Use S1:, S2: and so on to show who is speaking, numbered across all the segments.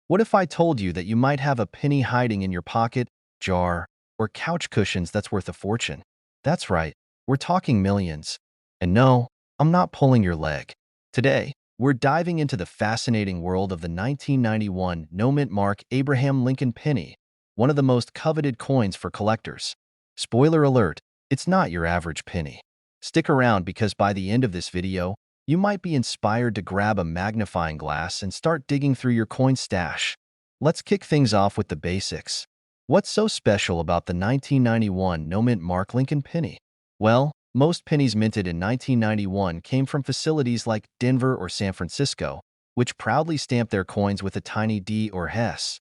S1: What if I told you that you might have a penny hiding in your pocket, jar, or couch cushions that's worth a fortune? That's right, we're talking millions. And no, I'm not pulling your leg. Today, we're diving into the fascinating world of the 1991 no-mint mark Abraham Lincoln penny, one of the most coveted coins for collectors. Spoiler alert, it's not your average penny. Stick around because by the end of this video, you might be inspired to grab a magnifying glass and start digging through your coin stash. Let's kick things off with the basics. What's so special about the 1991 no-mint mark Lincoln penny? Well, most pennies minted in 1991 came from facilities like Denver or San Francisco, which proudly stamped their coins with a tiny D or Hess.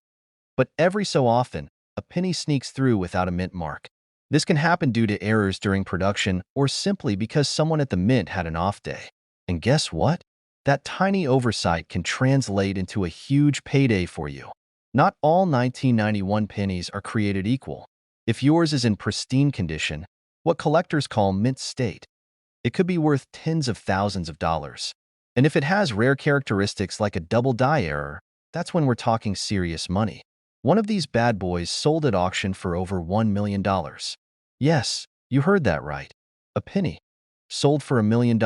S1: But every so often, a penny sneaks through without a mint mark. This can happen due to errors during production or simply because someone at the mint had an off day. And guess what? That tiny oversight can translate into a huge payday for you. Not all 1991 pennies are created equal. If yours is in pristine condition, what collectors call mint state, it could be worth tens of thousands of dollars. And if it has rare characteristics like a double die error, that's when we're talking serious money. One of these bad boys sold at auction for over $1 million. Yes, you heard that right. A penny. Sold for $1 million.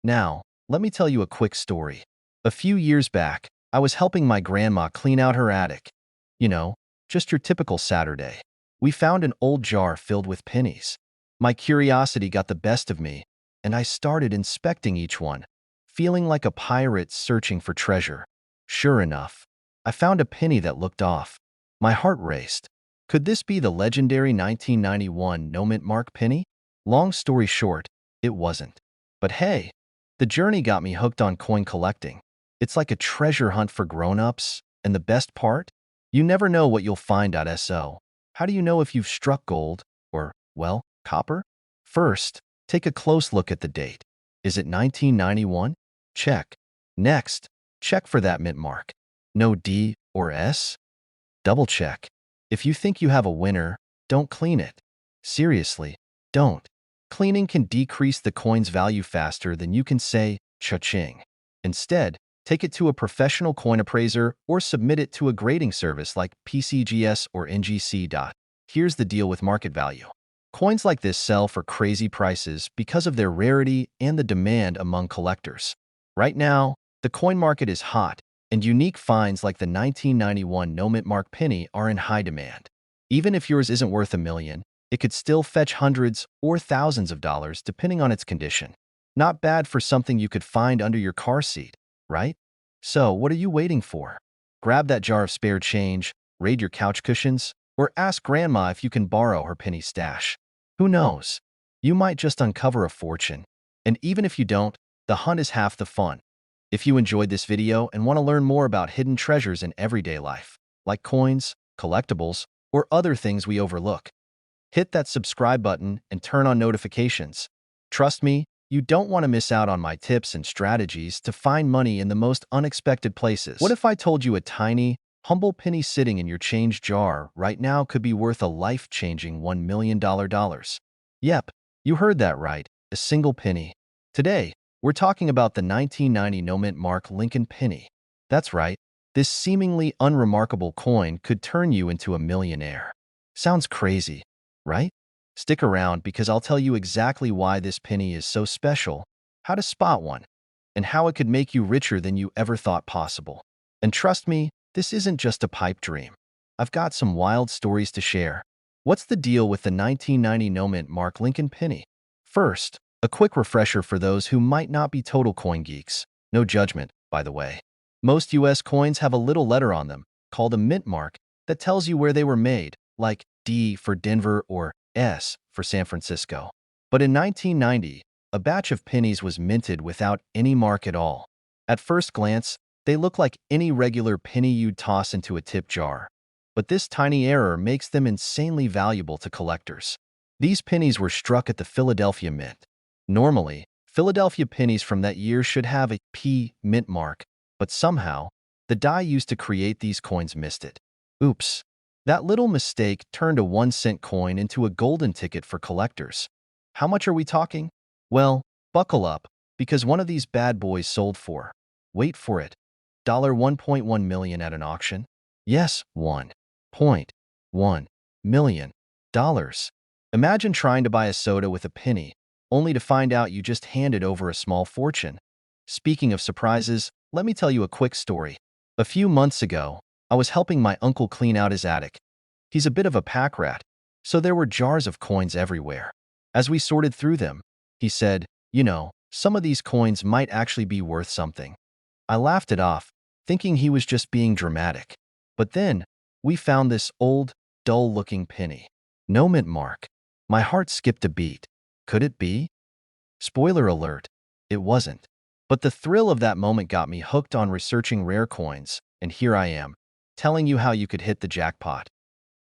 S1: Now, let me tell you a quick story. A few years back, I was helping my grandma clean out her attic. You know, just your typical Saturday. We found an old jar filled with pennies. My curiosity got the best of me, and I started inspecting each one, feeling like a pirate searching for treasure. Sure enough, I found a penny that looked off. My heart raced. Could this be the legendary 1991 no-mint mark penny? Long story short, it wasn't. But hey, the journey got me hooked on coin collecting. It's like a treasure hunt for grown-ups, and the best part? You never know what you'll find. So, how do you know if you've struck gold or, well, copper? First, take a close look at the date. Is it 1991? Check. Next, check for that mint mark. No D or S? Double check. If you think you have a winner, don't clean it. Seriously, don't. Cleaning can decrease the coin's value faster than you can say, cha-ching. Instead, take it to a professional coin appraiser or submit it to a grading service like PCGS or NGC. Here's the deal with market value. Coins like this sell for crazy prices because of their rarity and the demand among collectors. Right now, the coin market is hot, and unique finds like the 1991 no-mint mark penny are in high demand. Even if yours isn't worth $1 million, it could still fetch hundreds or thousands of dollars depending on its condition. Not bad for something you could find under your car seat, right? So, what are you waiting for? Grab that jar of spare change, raid your couch cushions, or ask Grandma if you can borrow her penny stash. Who knows? You might just uncover a fortune. And even if you don't, the hunt is half the fun. If you enjoyed this video and want to learn more about hidden treasures in everyday life, like coins, collectibles, or other things we overlook, hit that subscribe button and turn on notifications. Trust me, you don't want to miss out on my tips and strategies to find money in the most unexpected places. What if I told you a tiny, humble penny sitting in your change jar right now could be worth a life-changing $1 million? Yep, you heard that right, a single penny. Today, we're talking about the 1990 no-mint mark Lincoln penny. That's right, this seemingly unremarkable coin could turn you into a millionaire. Sounds crazy, right? Stick around because I'll tell you exactly why this penny is so special, how to spot one, and how it could make you richer than you ever thought possible. And trust me, this isn't just a pipe dream. I've got some wild stories to share. What's the deal with the 1990 no-mint mark Lincoln penny? First, a quick refresher for those who might not be total coin geeks. No judgment, by the way. Most US coins have a little letter on them, called a mint mark, that tells you where they were made, like D for Denver or S for San Francisco. But in 1990, a batch of pennies was minted without any mark at all. At first glance, they look like any regular penny you'd toss into a tip jar. But this tiny error makes them insanely valuable to collectors. These pennies were struck at the Philadelphia Mint. Normally, Philadelphia pennies from that year should have a P mint mark, but somehow, the die used to create these coins missed it. Oops. That little mistake turned a 1-cent coin into a golden ticket for collectors. How much are we talking? Well, buckle up, because one of these bad boys sold for, wait for it, $1.1 million at an auction? Yes, $1.1 million. Imagine trying to buy a soda with a penny, only to find out you just handed over a small fortune. Speaking of surprises, let me tell you a quick story. A few months ago, I was helping my uncle clean out his attic. He's a bit of a pack rat, so there were jars of coins everywhere. As we sorted through them, he said, some of these coins might actually be worth something. I laughed it off, thinking he was just being dramatic. But then, we found this old, dull-looking penny. No mint mark. My heart skipped a beat. Could it be? Spoiler alert, it wasn't. But the thrill of that moment got me hooked on researching rare coins, and here I am, telling you how you could hit the jackpot.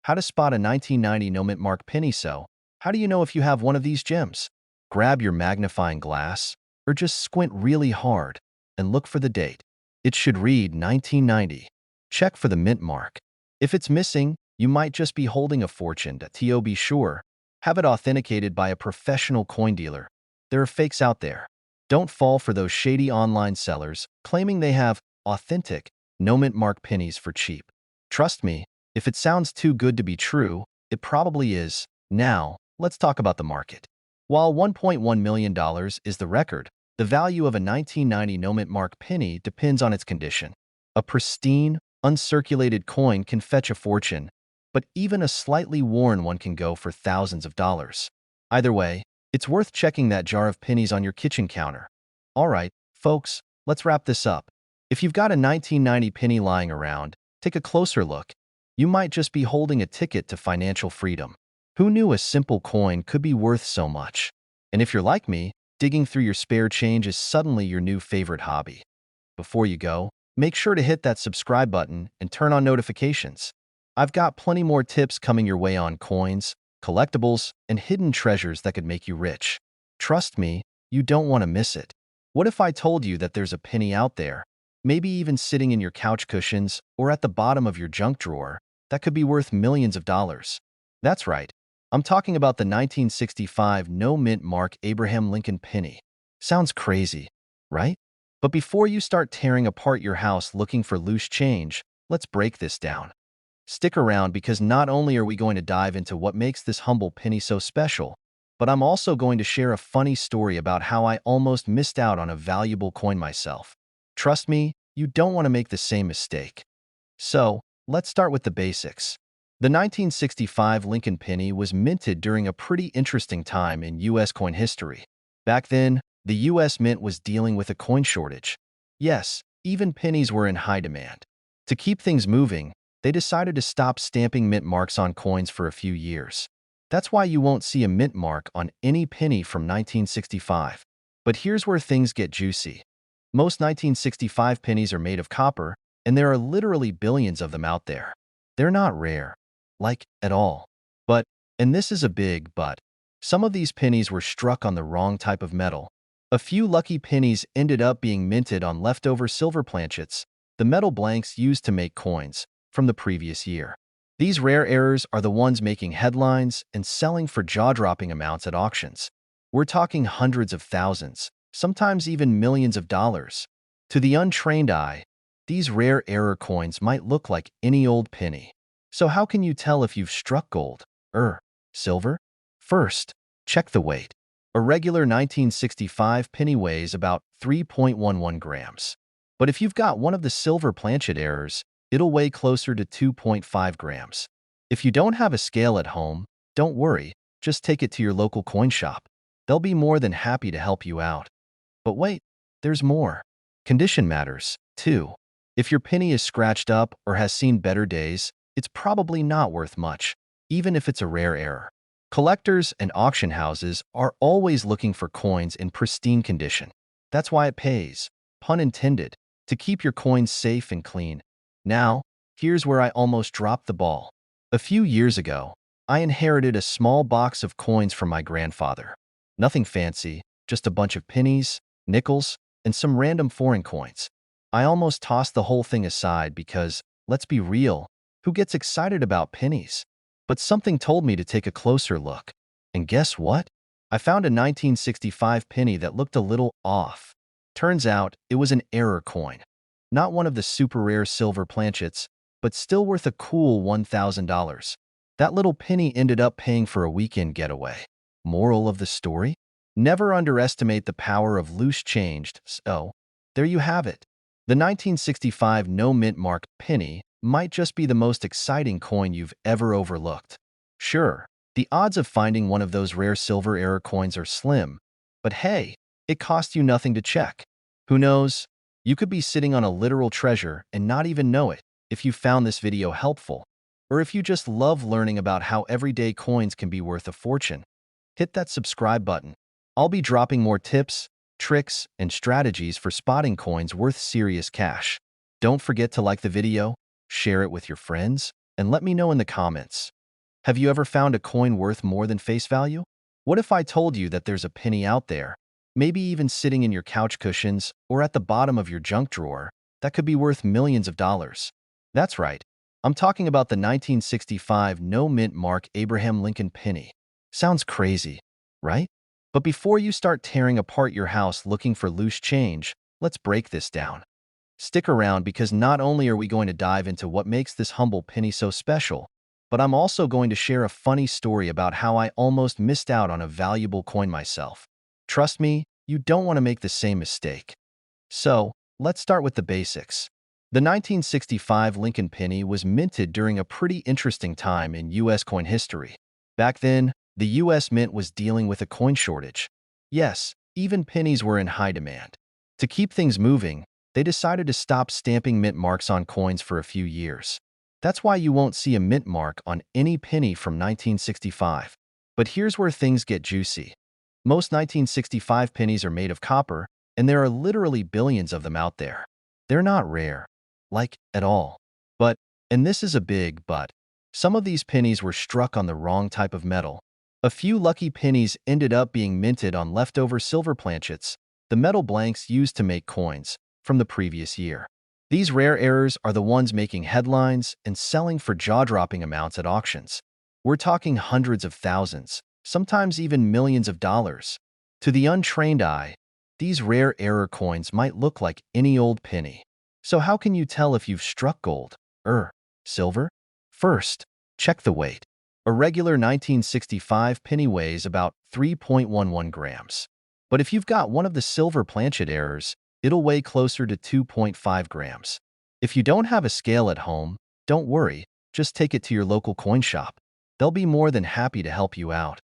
S1: How to spot a 1990 no mint mark penny. So, how do you know if you have one of these gems? Grab your magnifying glass, or just squint really hard and look for the date. It should read 1990. Check for the mint mark. If it's missing, you might just be holding a fortune. To be sure, have it authenticated by a professional coin dealer. There are fakes out there. Don't fall for those shady online sellers claiming they have authentic, no mint mark pennies for cheap. Trust me, if it sounds too good to be true, it probably is. Now, let's talk about the market. While $1.1 million is the record, the value of a 1990 no mint mark penny depends on its condition. A pristine, uncirculated coin can fetch a fortune, but even a slightly worn one can go for thousands of dollars. Either way, it's worth checking that jar of pennies on your kitchen counter. All right, folks, let's wrap this up. If you've got a 1990 penny lying around, take a closer look. You might just be holding a ticket to financial freedom. Who knew a simple coin could be worth so much? And if you're like me, digging through your spare change is suddenly your new favorite hobby. Before you go, make sure to hit that subscribe button and turn on notifications. I've got plenty more tips coming your way on coins, collectibles, and hidden treasures that could make you rich. Trust me, you don't want to miss it. What if I told you that there's a penny out there, maybe even sitting in your couch cushions or at the bottom of your junk drawer, that could be worth millions of dollars? That's right. I'm talking about the 1965 no mint mark Abraham Lincoln penny. Sounds crazy, right? But before you start tearing apart your house looking for loose change, let's break this down. Stick around because not only are we going to dive into what makes this humble penny so special, but I'm also going to share a funny story about how I almost missed out on a valuable coin myself. Trust me, you don't want to make the same mistake. So, let's start with the basics. The 1965 Lincoln penny was minted during a pretty interesting time in U.S. coin history. Back then, the U.S. Mint was dealing with a coin shortage. Yes, even pennies were in high demand. To keep things moving, they decided to stop stamping mint marks on coins for a few years. That's why you won't see a mint mark on any penny from 1965. But here's where things get juicy. Most 1965 pennies are made of copper, and there are literally billions of them out there. They're not rare, at all. But, and this is a big but, some of these pennies were struck on the wrong type of metal. A few lucky pennies ended up being minted on leftover silver planchets, the metal blanks used to make coins, from the previous year. These rare errors are the ones making headlines and selling for jaw-dropping amounts at auctions. We're talking hundreds of thousands, sometimes even millions of dollars. To the untrained eye, these rare error coins might look like any old penny. So how can you tell if you've struck gold, silver? First, check the weight. A regular 1965 penny weighs about 3.11 grams. But if you've got one of the silver planchet errors, it'll weigh closer to 2.5 grams. If you don't have a scale at home, don't worry, just take it to your local coin shop. They'll be more than happy to help you out. But wait, there's more. Condition matters, too. If your penny is scratched up or has seen better days, it's probably not worth much, even if it's a rare error. Collectors and auction houses are always looking for coins in pristine condition. That's why it pays, pun intended, to keep your coins safe and clean. Now, here's where I almost dropped the ball. A few years ago, I inherited a small box of coins from my grandfather. Nothing fancy, just a bunch of pennies, nickels, and some random foreign coins. I almost tossed the whole thing aside because, let's be real, who gets excited about pennies? But something told me to take a closer look. And guess what? I found a 1965 penny that looked a little off. Turns out, it was an error coin. Not one of the super rare silver planchets, but still worth a cool $1,000. That little penny ended up paying for a weekend getaway. Moral of the story? Never underestimate the power of loose change. So, there you have it. The 1965 no-mint mark penny might just be the most exciting coin you've ever overlooked. Sure, the odds of finding one of those rare silver era coins are slim, but hey, it cost you nothing to check. Who knows? You could be sitting on a literal treasure and not even know it if you found this video helpful, or if you just love learning about how everyday coins can be worth a fortune. Hit that subscribe button. I'll be dropping more tips, tricks, and strategies for spotting coins worth serious cash. Don't forget to like the video, share it with your friends, and let me know in the comments. Have you ever found a coin worth more than face value? What if I told you that there's a penny out there, maybe even sitting in your couch cushions or at the bottom of your junk drawer, that could be worth millions of dollars? That's right. I'm talking about the 1965 no-mint mark Abraham Lincoln penny. Sounds crazy, right? But before you start tearing apart your house looking for loose change, let's break this down. Stick around because not only are we going to dive into what makes this humble penny so special, but I'm also going to share a funny story about how I almost missed out on a valuable coin myself. Trust me, you don't want to make the same mistake. So, let's start with the basics. The 1965 Lincoln penny was minted during a pretty interesting time in U.S. coin history. Back then, the U.S. Mint was dealing with a coin shortage. Yes, even pennies were in high demand. To keep things moving, they decided to stop stamping mint marks on coins for a few years. That's why you won't see a mint mark on any penny from 1965. But here's where things get juicy. Most 1965 pennies are made of copper, and there are literally billions of them out there. They're not rare, like, at all. But, and this is a big but, some of these pennies were struck on the wrong type of metal. A few lucky pennies ended up being minted on leftover silver planchets, the metal blanks used to make coins, from the previous year. These rare errors are the ones making headlines and selling for jaw-dropping amounts at auctions. We're talking hundreds of thousands, sometimes even millions of dollars. To the untrained eye, these rare error coins might look like any old penny. So how can you tell if you've struck gold, or silver? First, check the weight. A regular 1965 penny weighs about 3.11 grams. But if you've got one of the silver planchet errors, it'll weigh closer to 2.5 grams. If you don't have a scale at home, don't worry, just take it to your local coin shop. They'll be more than happy to help you out.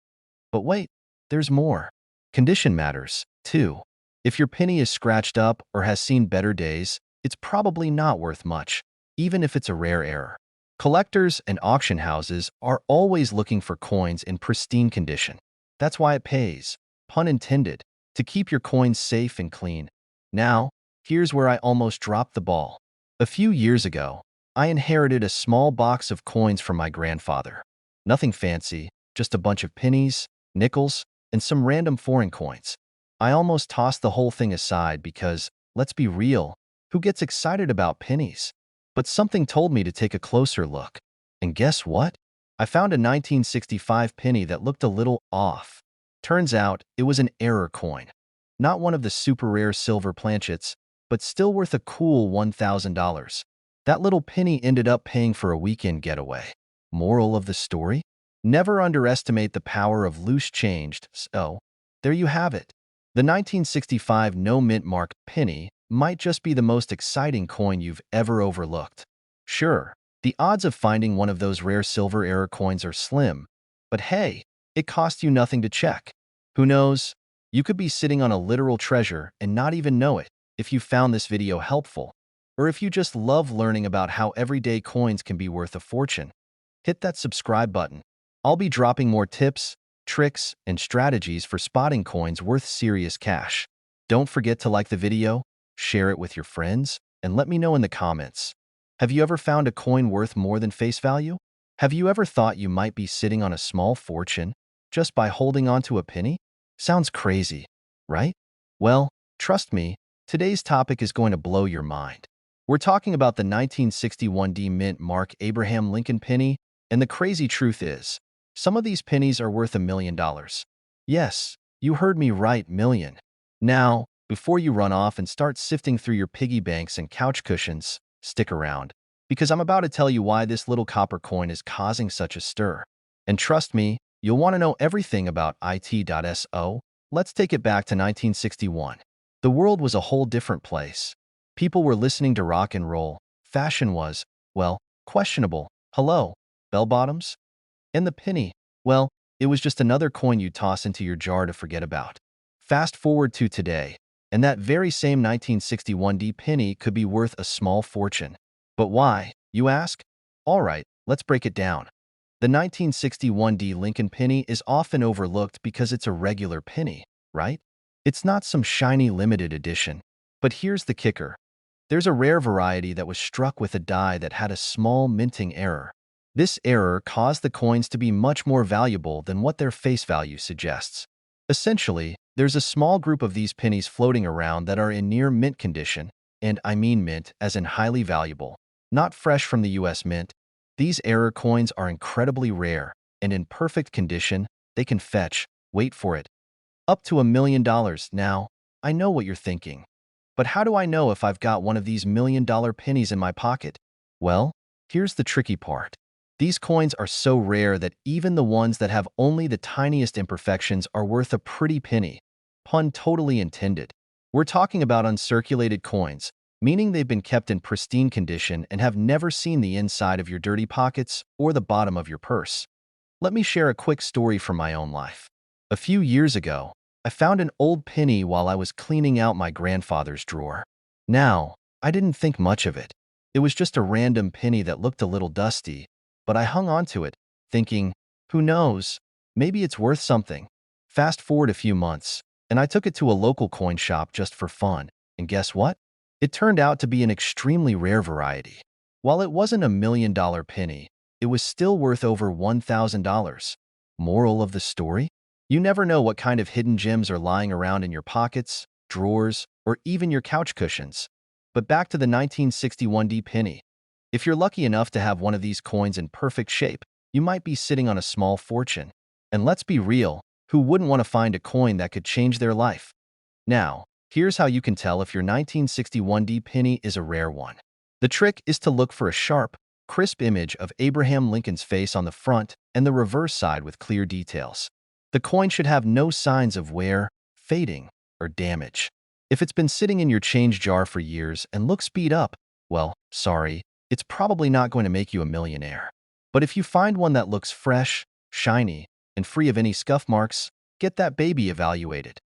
S1: But wait, there's more. Condition matters, too. If your penny is scratched up or has seen better days, it's probably not worth much, even if it's a rare error. Collectors and auction houses are always looking for coins in pristine condition. That's why it pays, pun intended, to keep your coins safe and clean. Now, here's where I almost dropped the ball. A few years ago, I inherited a small box of coins from my grandfather. Nothing fancy, just a bunch of pennies, nickels, and some random foreign coins. I almost tossed the whole thing aside because, let's be real, who gets excited about pennies? But something told me to take a closer look. And guess what? I found a 1965 penny that looked a little off. Turns out, it was an error coin. Not one of the super rare silver planchets, but still worth a cool $1,000. That little penny ended up paying for a weekend getaway. Moral of the story? Never underestimate the power of loose change. So, there you have it. The 1965 no-mint mark penny might just be the most exciting coin you've ever overlooked. Sure, the odds of finding one of those rare silver era coins are slim, but hey, it cost you nothing to check. Who knows? You could be sitting on a literal treasure and not even know it if you found this video helpful, or if you just love learning about how everyday coins can be worth a fortune. Hit that subscribe button. I'll be dropping more tips, tricks, and strategies for spotting coins worth serious cash. Don't forget to like the video, share it with your friends, and let me know in the comments. Have you ever found a coin worth more than face value? Have you ever thought you might be sitting on a small fortune just by holding on to a penny? Sounds crazy, right? Well, trust me, today's topic is going to blow your mind. We're talking about the 1961 mint mark Abraham Lincoln penny, and the crazy truth is, some of these pennies are worth $1 million. Yes, you heard me right, million. Now, Before you run off and start sifting through your piggy banks and couch cushions, stick around, because I'm about to tell you why this little copper coin is causing such a stir. And trust me, you'll want to know everything about it.so. Let's take it back to 1961. The world was a whole different place. People were listening to rock and roll. Fashion was, well, questionable. Hello, bell-bottoms? And the penny, well, it was just another coin you toss into your jar to forget about. Fast forward to today, and that very same 1961 penny could be worth a small fortune. But why, you ask? All right, let's break it down. The 1961 Lincoln penny is often overlooked because it's a regular penny, right? It's not some shiny limited edition. But here's the kicker. There's a rare variety that was struck with a die that had a small minting error. This error caused the coins to be much more valuable than what their face value suggests. Essentially, there's a small group of these pennies floating around that are in near mint condition, and I mean mint as in highly valuable, not fresh from the US Mint. These error coins are incredibly rare, and in perfect condition, they can fetch, wait for it, up to $1 million. Now, I know what you're thinking. But how do I know if I've got one of these $1 million pennies in my pocket? Well, here's the tricky part. These coins are so rare that even the ones that have only the tiniest imperfections are worth a pretty penny. Pun totally intended. We're talking about uncirculated coins, meaning they've been kept in pristine condition and have never seen the inside of your dirty pockets or the bottom of your purse. Let me share a quick story from my own life. A few years ago, I found an old penny while I was cleaning out my grandfather's drawer. Now, I didn't think much of it. It was just a random penny that looked a little dusty, but I hung on to it, thinking, who knows, maybe it's worth something. Fast forward a few months, and I took it to a local coin shop just for fun, and guess what? It turned out to be an extremely rare variety. While it wasn't $1 million penny, it was still worth over $1,000. Moral of the story? You never know what kind of hidden gems are lying around in your pockets, drawers, or even your couch cushions. But back to the 1961 penny. If you're lucky enough to have one of these coins in perfect shape, you might be sitting on a small fortune. And let's be real, who wouldn't want to find a coin that could change their life? Now, here's how you can tell if your 1961 penny is a rare one. The trick is to look for a sharp, crisp image of Abraham Lincoln's face on the front and the reverse side with clear details. The coin should have no signs of wear, fading, or damage. If it's been sitting in your change jar for years and looks beat up, well, sorry, it's probably not going to make you a millionaire. But if you find one that looks fresh, shiny, and free of any scuff marks, get that baby evaluated.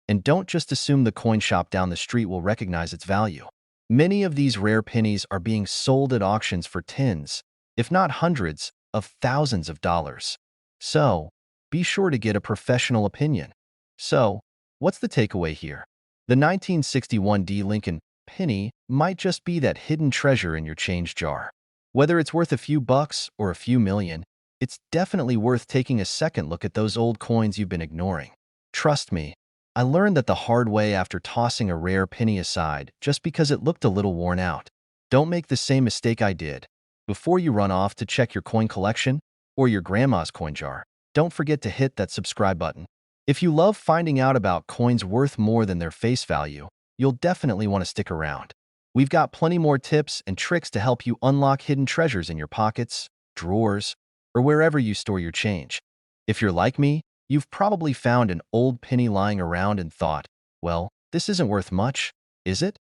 S1: And don't just assume the coin shop down the street will recognize its value. Many of these rare pennies are being sold at auctions for tens, if not hundreds, of thousands of dollars. So, be sure to get a professional opinion. So, what's the takeaway here? The 1961 Lincoln penny might just be that hidden treasure in your change jar. Whether it's worth a few bucks or a few million, it's definitely worth taking a second look at those old coins you've been ignoring. Trust me, I learned that the hard way after tossing a rare penny aside just because it looked a little worn out. Don't make the same mistake I did. Before you run off to check your coin collection or your grandma's coin jar, don't forget to hit that subscribe button. If you love finding out about coins worth more than their face value, you'll definitely want to stick around. We've got plenty more tips and tricks to help you unlock hidden treasures in your pockets, drawers, or wherever you store your change. If you're like me, you've probably found an old penny lying around and thought, well, this isn't worth much, is it?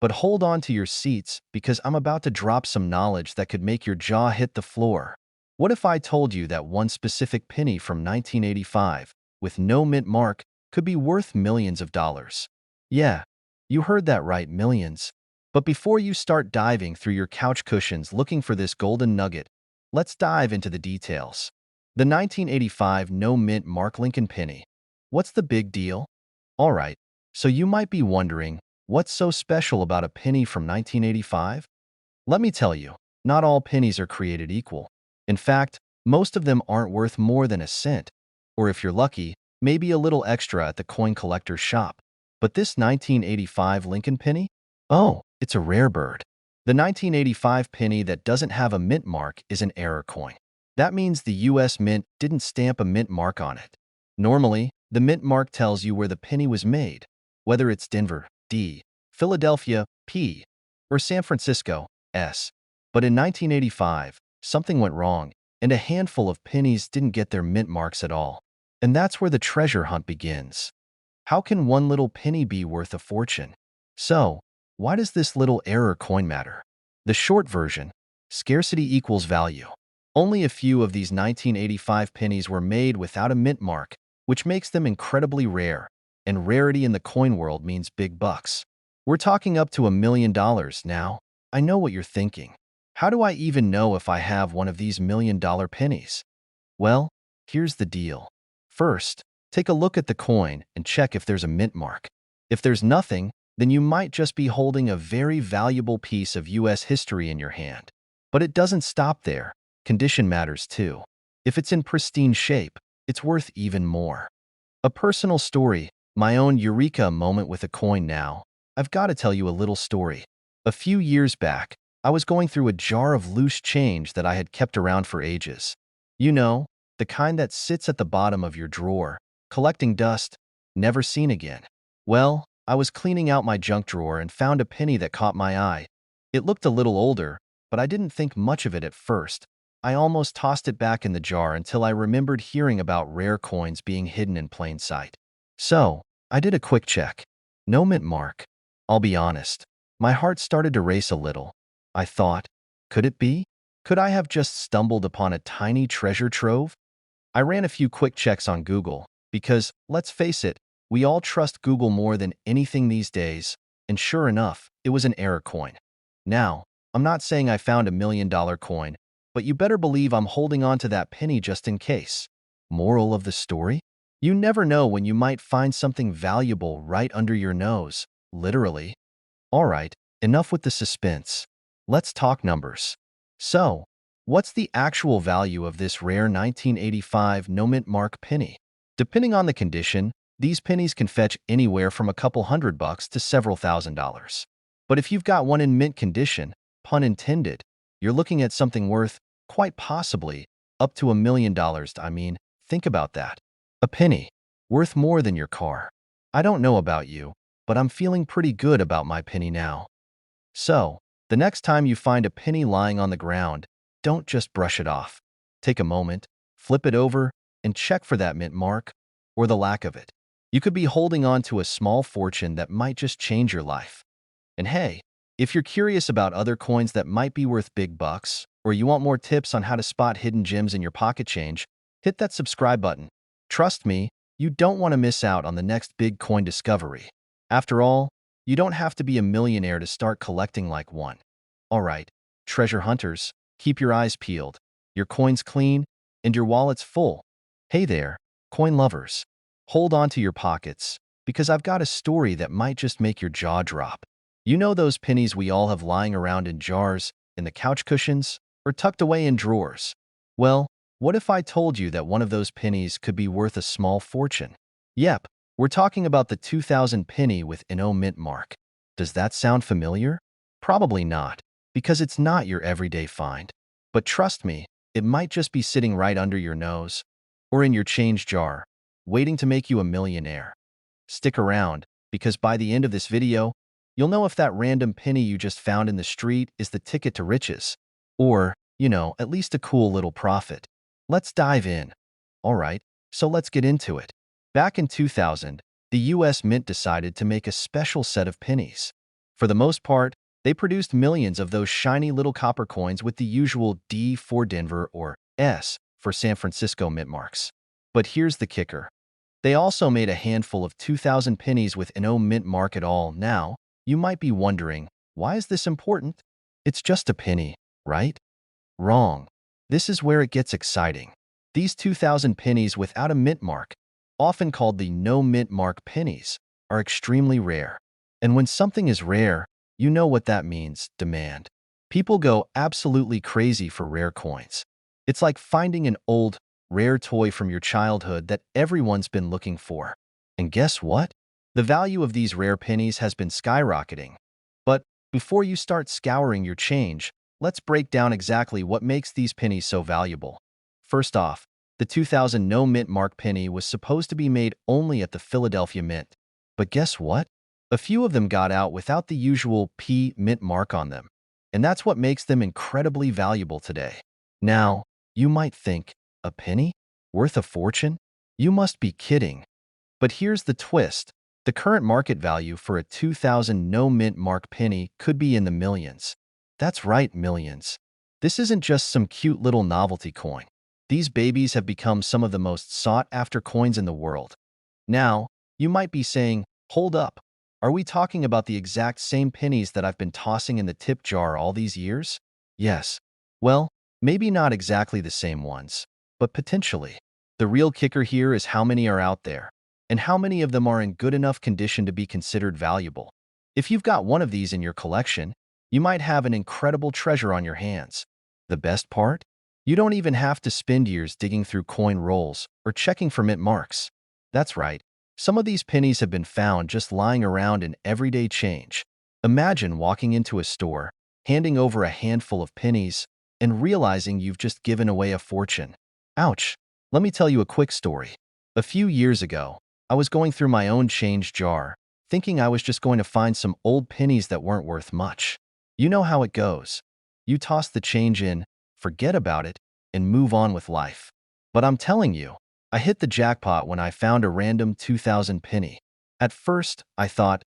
S1: But hold on to your seats because I'm about to drop some knowledge that could make your jaw hit the floor. What if I told you that one specific penny from 1985, with no mint mark, could be worth millions of dollars? Yeah, you heard that right, millions. But before you start diving through your couch cushions looking for this golden nugget, let's dive into the details. The 1985 no mint mark Lincoln penny. What's the big deal? All right, so you might be wondering, what's so special about a penny from 1985? Let me tell you, not all pennies are created equal. In fact, most of them aren't worth more than a cent, or if you're lucky, maybe a little extra at the coin collector's shop. But this 1985 Lincoln penny? Oh, it's a rare bird. The 1985 penny that doesn't have a mint mark is an error coin. That means the US Mint didn't stamp a mint mark on it. Normally, the mint mark tells you where the penny was made, whether it's Denver, D, Philadelphia, P, or San Francisco, S. But in 1985, something went wrong, and a handful of pennies didn't get their mint marks at all. And that's where the treasure hunt begins. How can one little penny be worth a fortune? So, why does this little error coin matter? The short version: scarcity equals value. Only a few of these 1985 pennies were made without a mint mark, which makes them incredibly rare, and rarity in the coin world means big bucks. We're talking up to $1 million now. I know what you're thinking. How do I even know if I have one of these $1 million pennies? Well, here's the deal. First, take a look at the coin and check if there's a mint mark. If there's nothing, then you might just be holding a very valuable piece of US history in your hand. But it doesn't stop there. Condition matters too. If it's in pristine shape, it's worth even more. A personal story, my own eureka moment with a coin now. I've got to tell you a little story. A few years back, I was going through a jar of loose change that I had kept around for ages. You know, the kind that sits at the bottom of your drawer, collecting dust, never seen again. Well, I was cleaning out my junk drawer and found a penny that caught my eye. It looked a little older, but I didn't think much of it at first. I almost tossed it back in the jar until I remembered hearing about rare coins being hidden in plain sight. So, I did a quick check. No mint mark. I'll be honest. My heart started to race a little. I thought, could it be? Could I have just stumbled upon a tiny treasure trove? I ran a few quick checks on Google because, let's face it, we all trust Google more than anything these days, and sure enough, it was an error coin. Now, I'm not saying I found $1 million coin, but you better believe I'm holding on to that penny just in case. Moral of the story? You never know when you might find something valuable right under your nose, literally. All right, enough with the suspense. Let's talk numbers. So, what's the actual value of this rare 1985 no mint mark penny? Depending on the condition, these pennies can fetch anywhere from a couple $100 to several $1,000s. But if you've got one in mint condition, pun intended, you're looking at something worth, quite possibly, up to $1 million. I mean, think about that. A penny, worth more than your car. I don't know about you, but I'm feeling pretty good about my penny now. So, the next time you find a penny lying on the ground, don't just brush it off. Take a moment, flip it over, and check for that mint mark, or the lack of it. You could be holding on to a small fortune that might just change your life. And hey, if you're curious about other coins that might be worth big bucks, or you want more tips on how to spot hidden gems in your pocket change, hit that subscribe button. Trust me, you don't want to miss out on the next big coin discovery. After all, you don't have to be a millionaire to start collecting like one. All right, treasure hunters, keep your eyes peeled, your coins clean, and your wallets full. Hey there, coin lovers. Hold on to your pockets, because I've got a story that might just make your jaw drop. You know those pennies we all have lying around in jars, in the couch cushions, or tucked away in drawers? Well, what if I told you that one of those pennies could be worth a small fortune? Yep, we're talking about the 2000 penny with no mint mark. Does that sound familiar? Probably not, because it's not your everyday find. But trust me, it might just be sitting right under your nose, or in your change jar, waiting to make you a millionaire. Stick around, because by the end of this video, you'll know if that random penny you just found in the street is the ticket to riches, or, at least a cool little profit. Let's dive in. All right, so let's get into it. Back in 2000, the US Mint decided to make a special set of pennies. For the most part, they produced millions of those shiny little copper coins with the usual D for Denver or S for San Francisco mint marks. But here's the kicker. They also made a handful of 2000 pennies with no mint mark at all. Now, you might be wondering, why is this important? It's just a penny, right? Wrong. This is where it gets exciting. These 2000 pennies without a mint mark, often called the no mint mark pennies, are extremely rare. And when something is rare, you know what that means: demand. People go absolutely crazy for rare coins. It's like finding an old, rare toy from your childhood that everyone's been looking for. And guess what? The value of these rare pennies has been skyrocketing. But before you start scouring your change, let's break down exactly what makes these pennies so valuable. First off, the 2000 no mint mark penny was supposed to be made only at the Philadelphia Mint. But guess what? A few of them got out without the usual P mint mark on them, and that's what makes them incredibly valuable today. Now, you might think, a penny? Worth a fortune? You must be kidding. But here's the twist. The current market value for a 2000 no mint mark penny could be in the millions. That's right, millions. This isn't just some cute little novelty coin. These babies have become some of the most sought-after coins in the world. Now, you might be saying, hold up. Are we talking about the exact same pennies that I've been tossing in the tip jar all these years? Yes. Well, maybe not exactly the same ones, but potentially. The real kicker here is how many are out there, and how many of them are in good enough condition to be considered valuable. If you've got one of these in your collection, you might have an incredible treasure on your hands. The best part? You don't even have to spend years digging through coin rolls or checking for mint marks. That's right. Some of these pennies have been found just lying around in everyday change. Imagine walking into a store, handing over a handful of pennies, and realizing you've just given away a fortune. Ouch. Let me tell you a quick story. A few years ago, I was going through my own change jar, thinking I was just going to find some old pennies that weren't worth much. You know how it goes. You toss the change in, forget about it, and move on with life. But I'm telling you, I hit the jackpot when I found a random 2000 penny. At first, I thought,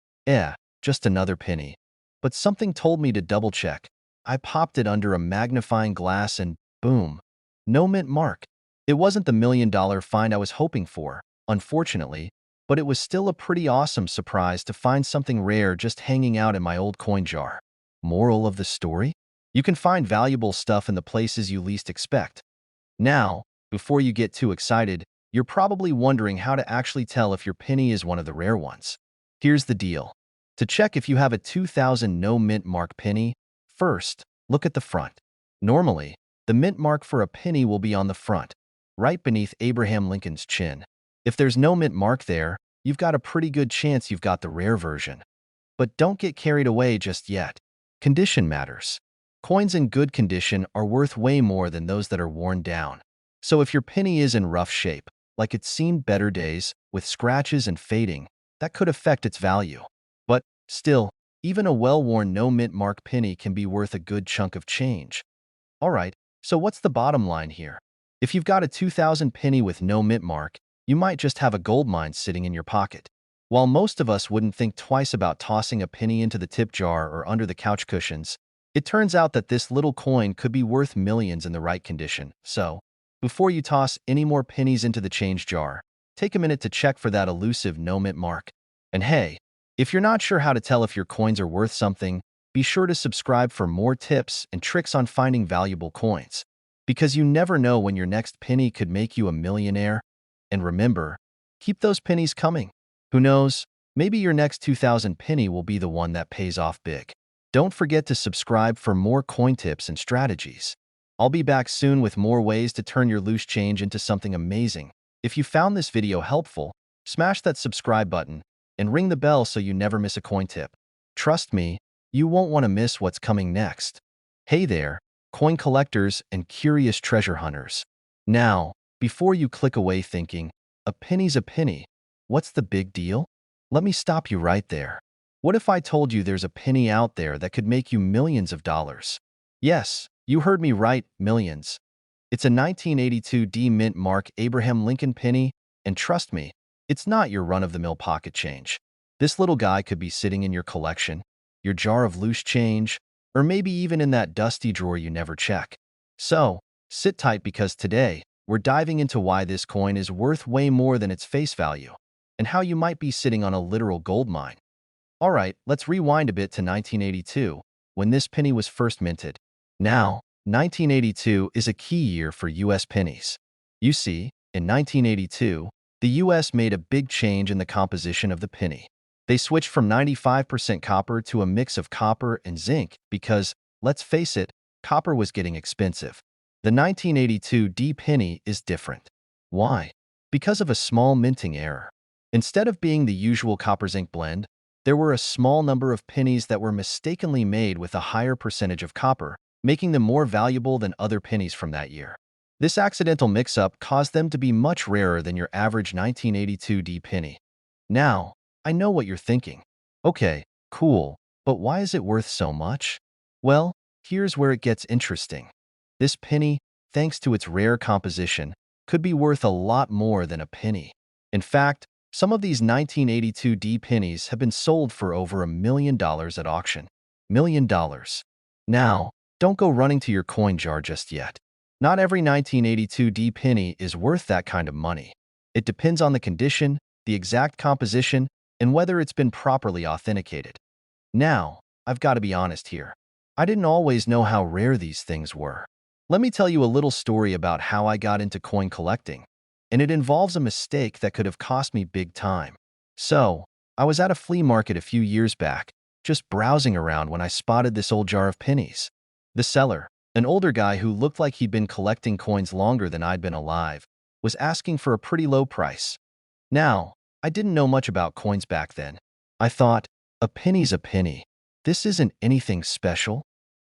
S1: just another penny. But something told me to double check. I popped it under a magnifying glass and boom, no mint mark. It wasn't the $1 million find I was hoping for, unfortunately, but it was still a pretty awesome surprise to find something rare just hanging out in my old coin jar. Moral of the story? You can find valuable stuff in the places you least expect. Now, before you get too excited, you're probably wondering how to actually tell if your penny is one of the rare ones. Here's the deal. To check if you have a 2000 no mint mark penny, first, look at the front. Normally, the mint mark for a penny will be on the front, right beneath Abraham Lincoln's chin. If there's no mint mark there, you've got a pretty good chance you've got the rare version. But don't get carried away just yet. Condition matters. Coins in good condition are worth way more than those that are worn down. So if your penny is in rough shape, like it's seen better days, with scratches and fading, that could affect its value. But still, even a well-worn no mint mark penny can be worth a good chunk of change. Alright, so what's the bottom line here? If you've got a 2000 penny with no mint mark, you might just have a gold mine sitting in your pocket. While most of us wouldn't think twice about tossing a penny into the tip jar or under the couch cushions, it turns out that this little coin could be worth millions in the right condition. So, before you toss any more pennies into the change jar, take a minute to check for that elusive no mint mark. And hey, if you're not sure how to tell if your coins are worth something, be sure to subscribe for more tips and tricks on finding valuable coins. Because you never know when your next penny could make you a millionaire. And remember, keep those pennies coming. Who knows, maybe your next 2000 penny will be the one that pays off big. Don't forget to subscribe for more coin tips and strategies. I'll be back soon with more ways to turn your loose change into something amazing. If you found this video helpful, smash that subscribe button and ring the bell so you never miss a coin tip. Trust me, you won't want to miss what's coming next. Hey there, coin collectors and curious treasure hunters. Now, before you click away thinking, a penny's a penny, what's the big deal? Let me stop you right there. What if I told you there's a penny out there that could make you millions of dollars? Yes, you heard me right, millions. It's a 1982 D mint mark Abraham Lincoln penny, and trust me, it's not your run-of-the-mill pocket change. This little guy could be sitting in your collection, your jar of loose change, or maybe even in that dusty drawer you never check. So, sit tight because today, we're diving into why this coin is worth way more than its face value, and how you might be sitting on a literal gold mine. Alright, let's rewind a bit to 1982, when this penny was first minted. Now, 1982 is a key year for U.S. pennies. You see, in 1982, the U.S. made a big change in the composition of the penny. They switched from 95% copper to a mix of copper and zinc because, let's face it, copper was getting expensive. The 1982 D penny is different. Why? Because of a small minting error. Instead of being the usual copper-zinc blend, there were a small number of pennies that were mistakenly made with a higher percentage of copper, making them more valuable than other pennies from that year. This accidental mix-up caused them to be much rarer than your average 1982 D penny. Now, I know what you're thinking. Okay, cool. But why is it worth so much? Well, here's where it gets interesting. This penny, thanks to its rare composition, could be worth a lot more than a penny. In fact, some of these 1982 D pennies have been sold for over $1 million at auction. $1 million. Now, don't go running to your coin jar just yet. Not every 1982 D penny is worth that kind of money. It depends on the condition, the exact composition, and whether it's been properly authenticated. Now, I've got to be honest here. I didn't always know how rare these things were. Let me tell you a little story about how I got into coin collecting, and it involves a mistake that could have cost me big time. So, I was at a flea market a few years back, just browsing around when I spotted this old jar of pennies. The seller, an older guy who looked like he'd been collecting coins longer than I'd been alive, was asking for a pretty low price. Now, I didn't know much about coins back then. I thought, a penny's a penny. This isn't anything special.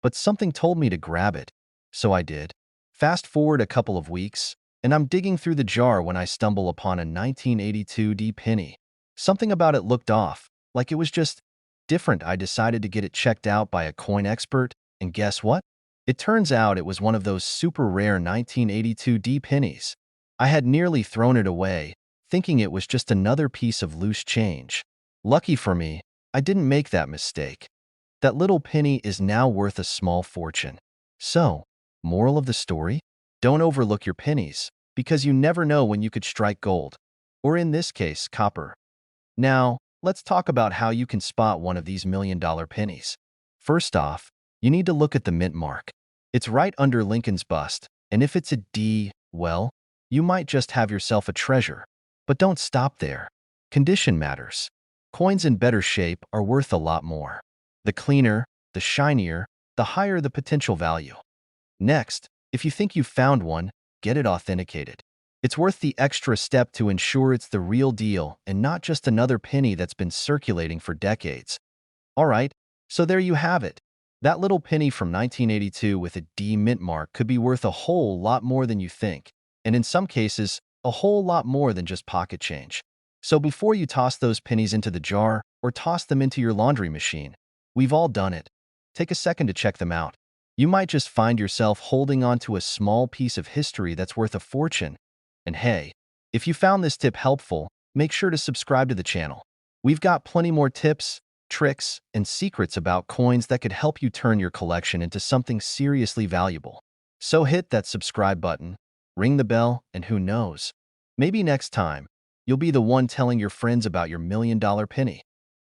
S1: But something told me to grab it. So I did. Fast forward a couple of weeks, and I'm digging through the jar when I stumble upon a 1982 D penny. Something about it looked off, like it was just different. I decided to get it checked out by a coin expert, and guess what? It turns out it was one of those super rare 1982 D pennies. I had nearly thrown it away, thinking it was just another piece of loose change. Lucky for me, I didn't make that mistake. That little penny is now worth a small fortune. So, moral of the story? Don't overlook your pennies, because you never know when you could strike gold, or in this case, copper. Now, let's talk about how you can spot one of these $1 million pennies. First off, you need to look at the mint mark. It's right under Lincoln's bust, and if it's a D, well, you might just have yourself a treasure. But don't stop there. Condition matters. Coins in better shape are worth a lot more. The cleaner, the shinier, the higher the potential value. Next, if you think you've found one, get it authenticated. It's worth the extra step to ensure it's the real deal and not just another penny that's been circulating for decades. Alright, so there you have it. That little penny from 1982 with a D mint mark could be worth a whole lot more than you think, and in some cases, a whole lot more than just pocket change. So before you toss those pennies into the jar or toss them into your laundry machine, we've all done it. Take a second to check them out. You might just find yourself holding on to a small piece of history that's worth a fortune. And hey, if you found this tip helpful, make sure to subscribe to the channel. We've got plenty more tips, tricks, and secrets about coins that could help you turn your collection into something seriously valuable. So hit that subscribe button, ring the bell, and who knows, maybe next time, you'll be the one telling your friends about your $1 million penny.